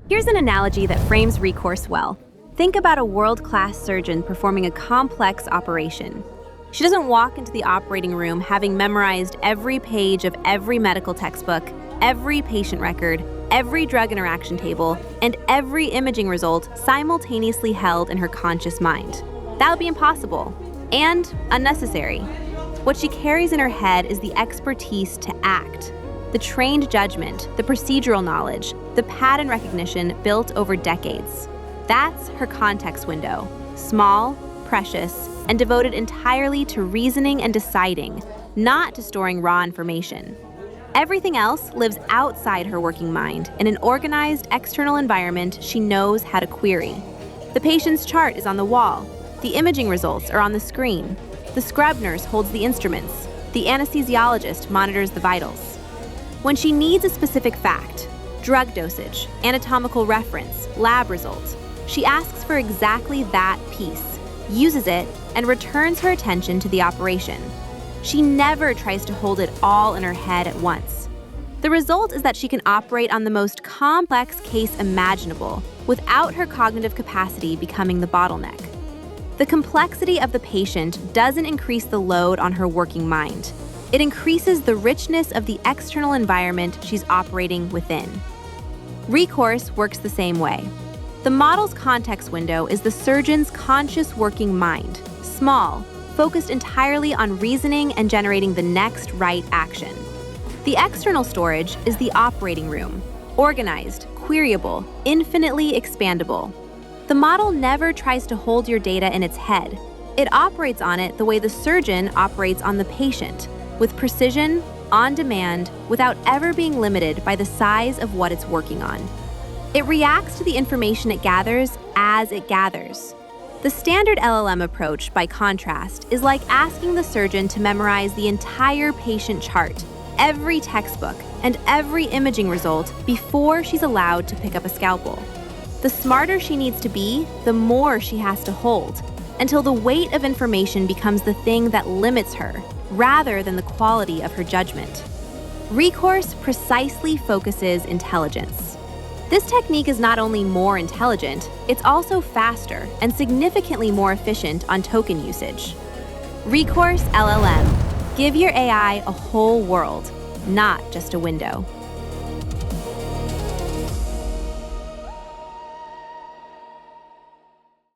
Here's an analogy that frames Recourse well. Think about a world-class surgeon performing a complex operation. She doesn't walk into the operating room having memorized every page of every medical textbook, every patient record, every drug interaction table, and every imaging result simultaneously held in her conscious mind. That would be impossible and unnecessary. What she carries in her head is the expertise to act, the trained judgment, the procedural knowledge, the pattern recognition built over decades. That's her context window, small, precious, and devoted entirely to reasoning and deciding, not to storing raw information. Everything else lives outside her working mind in an organized external environment she knows how to query. The patient's chart is on the wall. The imaging results are on the screen. The scrub nurse holds the instruments. The anesthesiologist monitors the vitals. When she needs a specific fact, drug dosage, anatomical reference, lab results, she asks for exactly that piece, uses it, and returns her attention to the operation. She never tries to hold it all in her head at once. The result is that she can operate on the most complex case imaginable without her cognitive capacity becoming the bottleneck. The complexity of the patient doesn't increase the load on her working mind. It increases the richness of the external environment she's operating within. Recourse works the same way. The model's context window is the surgeon's conscious working mind, small, focused entirely on reasoning and generating the next right action. The external storage is the operating room, organized, queryable, infinitely expandable. The model never tries to hold your data in its head. It operates on it the way the surgeon operates on the patient, with precision, on demand, without ever being limited by the size of what it's working on. It reacts to the information it gathers as it gathers. The standard LLM approach, by contrast, is like asking the surgeon to memorize the entire patient chart, every textbook, and every imaging result before she's allowed to pick up a scalpel. The smarter she needs to be, the more she has to hold, until the weight of information becomes the thing that limits her, rather than the quality of her judgment. Recourse precisely focuses intelligence. This technique is not only more intelligent, it's also faster and significantly more efficient on token usage. RecourseLLM. Give your AI a whole world, not just a window.